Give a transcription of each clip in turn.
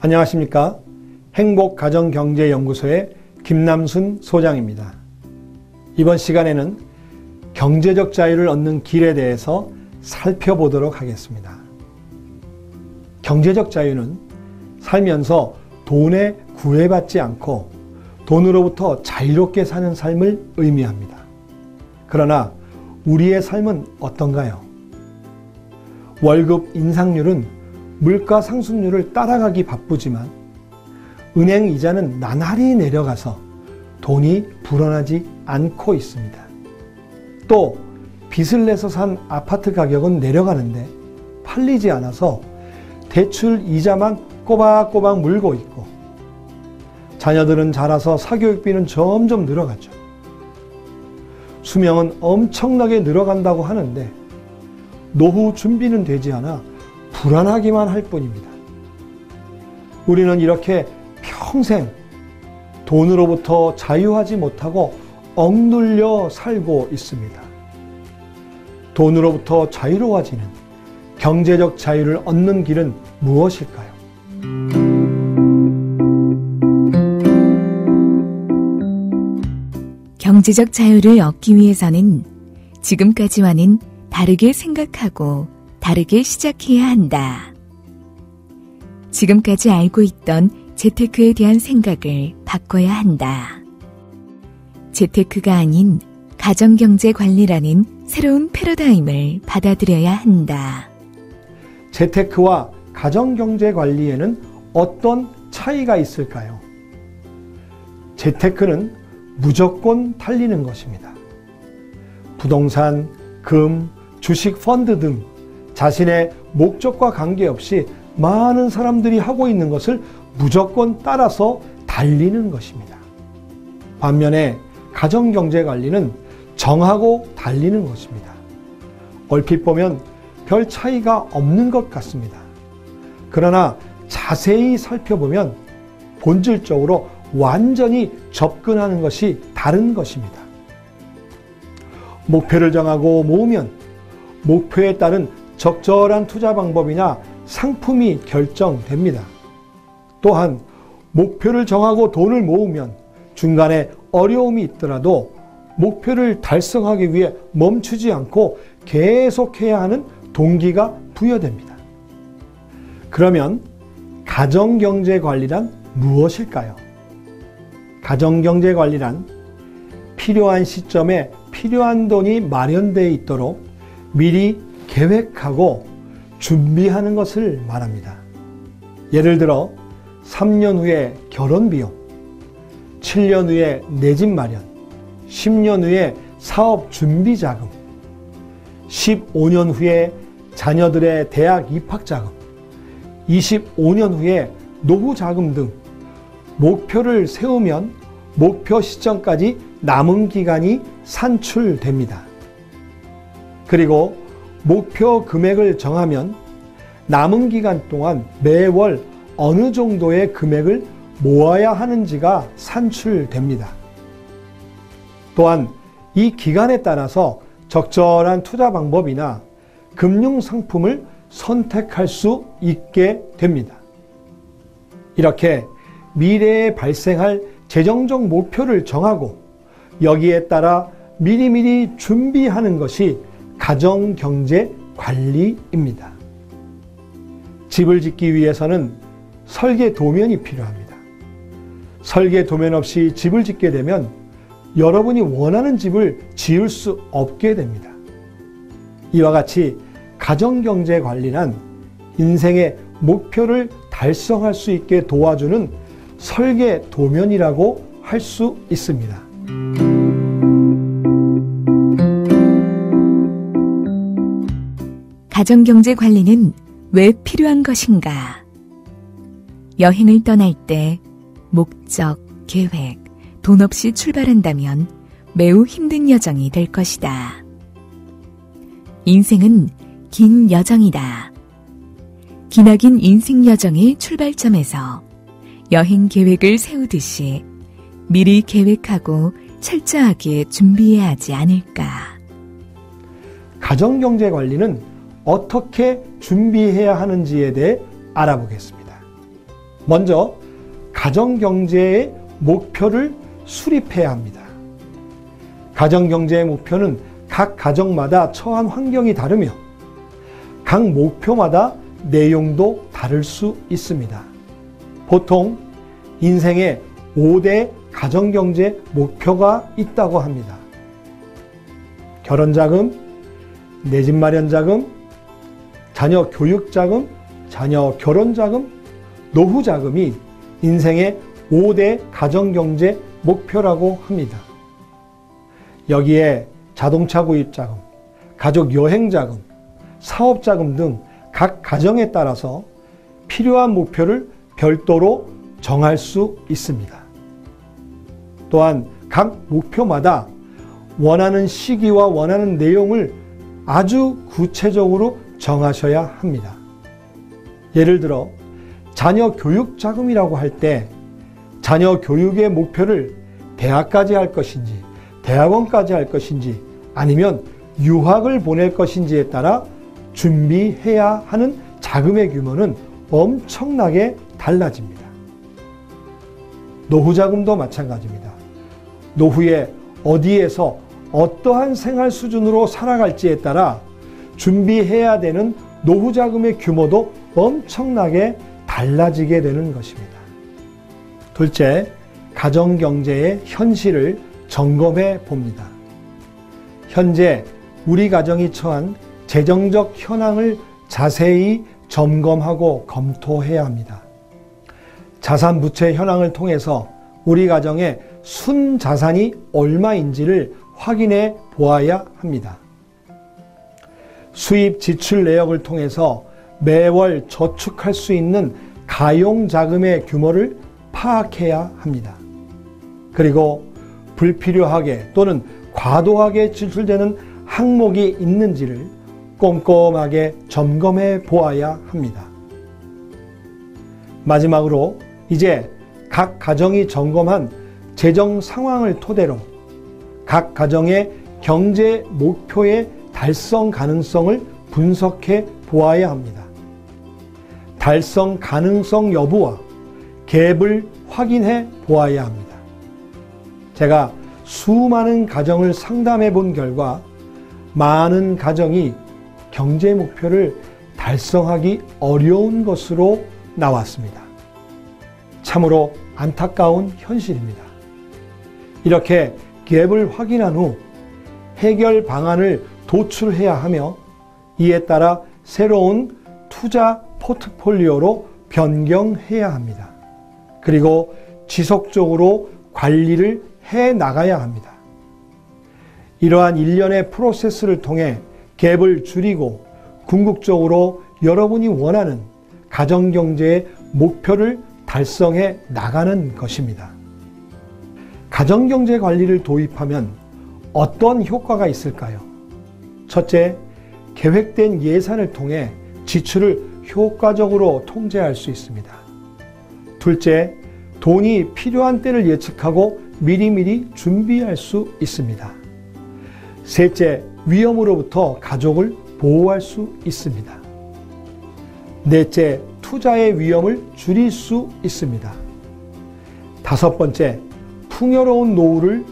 안녕하십니까? 행복가정경제연구소의 김남순 소장입니다. 이번 시간에는 경제적 자유를 얻는 길에 대해서 살펴보도록 하겠습니다. 경제적 자유는 살면서 돈에 구애받지 않고 돈으로부터 자유롭게 사는 삶을 의미합니다. 그러나 우리의 삶은 어떤가요? 월급 인상률은 물가 상승률을 따라가기 바쁘지만 은행 이자는 나날이 내려가서 돈이 불어나지 않고 있습니다. 또 빚을 내서 산 아파트 가격은 내려가는데 팔리지 않아서 대출 이자만 꼬박꼬박 물고 있고, 자녀들은 자라서 사교육비는 점점 늘어가죠. 수명은 엄청나게 늘어간다고 하는데 노후 준비는 되지 않아 불안하기만 할 뿐입니다. 우리는 이렇게 평생 돈으로부터 자유하지 못하고 억눌려 살고 있습니다. 돈으로부터 자유로워지는 경제적 자유를 얻는 길은 무엇일까요? 경제적 자유를 얻기 위해서는 지금까지와는 다르게 생각하고 다르게 시작해야 한다. 지금까지 알고 있던 재테크에 대한 생각을 바꿔야 한다. 재테크가 아닌 가정경제 관리라는 새로운 패러다임을 받아들여야 한다. 재테크와 가정경제 관리에는 어떤 차이가 있을까요? 재테크는 무조건 달리는 것입니다. 부동산, 금, 주식, 펀드 등 자신의 목적과 관계없이 많은 사람들이 하고 있는 것을 무조건 따라서 달리는 것입니다. 반면에 가정경제관리는 정하고 달리는 것입니다. 얼핏 보면 별 차이가 없는 것 같습니다. 그러나 자세히 살펴보면 본질적으로 완전히 접근하는 것이 다른 것입니다. 목표를 정하고 모으면 목표에 따른 적절한 투자 방법이나 상품이 결정됩니다. 또한 목표를 정하고 돈을 모으면 중간에 어려움이 있더라도 목표를 달성하기 위해 멈추지 않고 계속해야 하는 동기가 부여됩니다. 그러면 가정경제관리란 무엇일까요? 가정경제관리란 필요한 시점에 필요한 돈이 마련되어 있도록 미리 계획하고 준비하는 것을 말합니다. 예를 들어 3년 후에 결혼비용, 7년 후에 내 집 마련, 10년 후에 사업 준비자금, 15년 후에 자녀들의 대학 입학자금, 25년 후에 노후자금 등 목표를 세우면 목표 시점까지 남은 기간이 산출됩니다. 그리고 목표 금액을 정하면 남은 기간 동안 매월 어느 정도의 금액을 모아야 하는지가 산출됩니다. 또한 이 기간에 따라서 적절한 투자 방법이나 금융 상품을 선택할 수 있게 됩니다. 이렇게 미래에 발생할 재정적 목표를 정하고 여기에 따라 미리미리 준비하는 것이 가정경제 관리입니다. 집을 짓기 위해서는 설계 도면이 필요합니다. 설계 도면 없이 집을 짓게 되면 여러분이 원하는 집을 지을 수 없게 됩니다. 이와 같이 가정경제 관리란 인생의 목표를 달성할 수 있게 도와주는 설계 도면이라고 할 수 있습니다. 가정경제 관리는 왜 필요한 것인가? 여행을 떠날 때 목적, 계획, 돈 없이 출발한다면 매우 힘든 여정이 될 것이다. 인생은 긴 여정이다. 기나긴 인생 여정의 출발점에서 여행 계획을 세우듯이 미리 계획하고 철저하게 준비해야 하지 않을까. 가정경제 관리는 어떻게 준비해야 하는지에 대해 알아보겠습니다. 먼저 가정경제의 목표를 수립해야 합니다. 가정경제의 목표는 각 가정마다 처한 환경이 다르며 각 목표마다 내용도 다를 수 있습니다. 보통 인생에 5대 가정경제 목표가 있다고 합니다. 결혼자금, 내 집 마련자금, 자녀 교육자금, 자녀 결혼자금, 노후자금이 인생의 5대 가정경제 목표라고 합니다. 여기에 자동차 구입자금, 가족 여행자금, 사업자금 등 각 가정에 따라서 필요한 목표를 별도로 정할 수 있습니다. 또한 각 목표마다 원하는 시기와 원하는 내용을 아주 구체적으로 정하셔야 합니다. 예를 들어 자녀 교육 자금이라고 할 때 자녀 교육의 목표를 대학까지 할 것인지 대학원까지 할 것인지 아니면 유학을 보낼 것인지에 따라 준비해야 하는 자금의 규모는 엄청나게 달라집니다. 노후자금도 마찬가지입니다. 노후에 어디에서 어떠한 생활 수준으로 살아갈지에 따라 준비해야 되는 노후자금의 규모도 엄청나게 달라지게 되는 것입니다. 둘째, 가정경제의 현실을 점검해 봅니다. 현재 우리 가정이 처한 재정적 현황을 자세히 점검하고 검토해야 합니다. 자산 부채 현황을 통해서 우리 가정의 순자산이 얼마인지를 확인해 보아야 합니다. 수입 지출 내역을 통해서 매월 저축할 수 있는 가용자금의 규모를 파악해야 합니다. 그리고 불필요하게 또는 과도하게 지출되는 항목이 있는지를 꼼꼼하게 점검해 보아야 합니다. 마지막으로 이제 각 가정이 점검한 재정 상황을 토대로 각 가정의 경제 목표의 달성 가능성을 분석해 보아야 합니다. 달성 가능성 여부와 갭을 확인해 보아야 합니다. 제가 수많은 가정을 상담해 본 결과 많은 가정이 경제 목표를 달성하기 어려운 것으로 나왔습니다. 참으로 안타까운 현실입니다. 이렇게 갭을 확인한 후 해결 방안을 도출해야 하며 이에 따라 새로운 투자 포트폴리오로 변경해야 합니다. 그리고 지속적으로 관리를 해 나가야 합니다. 이러한 일련의 프로세스를 통해 갭을 줄이고 궁극적으로 여러분이 원하는 가정경제의 목표를 달성해 나가는 것입니다. 가정경제 관리를 도입하면 어떤 효과가 있을까요? 첫째, 계획된 예산을 통해 지출을 효과적으로 통제할 수 있습니다. 둘째, 돈이 필요한 때를 예측하고 미리미리 준비할 수 있습니다. 셋째, 위험으로부터 가족을 보호할 수 있습니다. 넷째, 투자의 위험을 줄일 수 있습니다. 다섯 번째, 풍요로운 노후를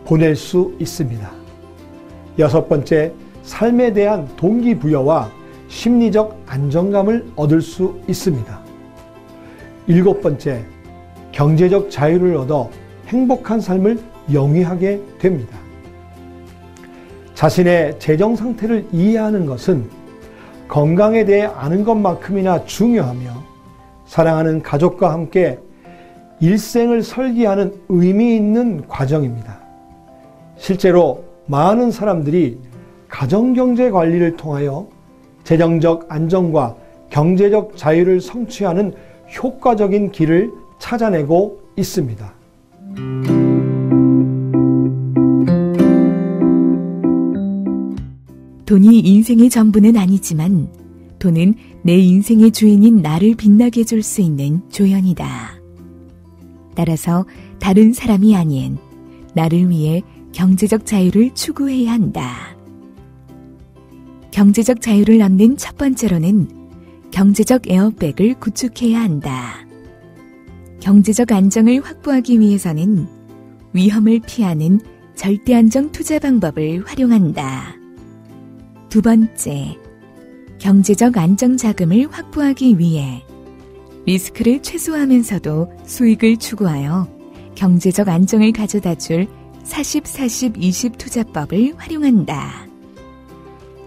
보낼 수 있습니다. 여섯 번째, 삶에 대한 동기부여와 심리적 안정감을 얻을 수 있습니다. 일곱 번째, 경제적 자유를 얻어 행복한 삶을 영위하게 됩니다. 자신의 재정 상태를 이해하는 것은 건강에 대해 아는 것만큼이나 중요하며 사랑하는 가족과 함께 일생을 설계하는 의미 있는 과정입니다. 실제로 많은 사람들이 가정경제 관리를 통하여 재정적 안정과 경제적 자유를 성취하는 효과적인 길을 찾아내고 있습니다. 돈이 인생의 전부는 아니지만 돈은 내 인생의 주인인 나를 빛나게 해줄 수 있는 조연이다. 따라서 다른 사람이 아닌 나를 위해 경제적 자유를 추구해야 한다. 경제적 자유를 얻는 첫 번째로는 경제적 에어백을 구축해야 한다. 경제적 안정을 확보하기 위해서는 위험을 피하는 절대안정 투자 방법을 활용한다. 두 번째, 경제적 안정 자금을 확보하기 위해 리스크를 최소화하면서도 수익을 추구하여 경제적 안정을 가져다줄 40-40-20 투자법을 활용한다.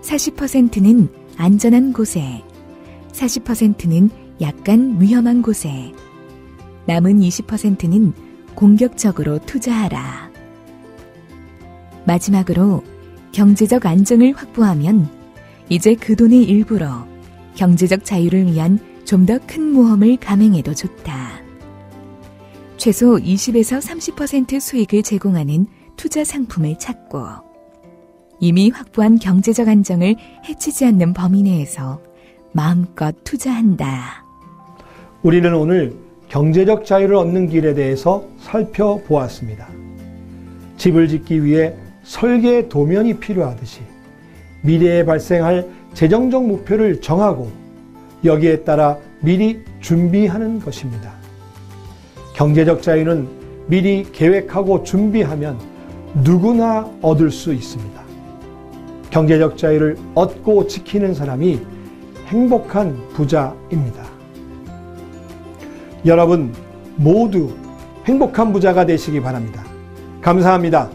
40%는 안전한 곳에, 40%는 약간 위험한 곳에, 남은 20%는 공격적으로 투자하라. 마지막으로 경제적 안정을 확보하면 이제 그 돈의 일부로 경제적 자유를 위한 좀 더 큰 모험을 감행해도 좋다. 최소 20에서 30% 수익을 제공하는 투자 상품을 찾고 이미 확보한 경제적 안정을 해치지 않는 범위 내에서 마음껏 투자한다. 우리는 오늘 경제적 자유를 얻는 길에 대해서 살펴보았습니다. 집을 짓기 위해 설계 도면이 필요하듯이 미래에 발생할 재정적 목표를 정하고 여기에 따라 미리 준비하는 것입니다. 경제적 자유는 미리 계획하고 준비하면 누구나 얻을 수 있습니다. 경제적 자유를 얻고 지키는 사람이 행복한 부자입니다. 여러분 모두 행복한 부자가 되시기 바랍니다. 감사합니다.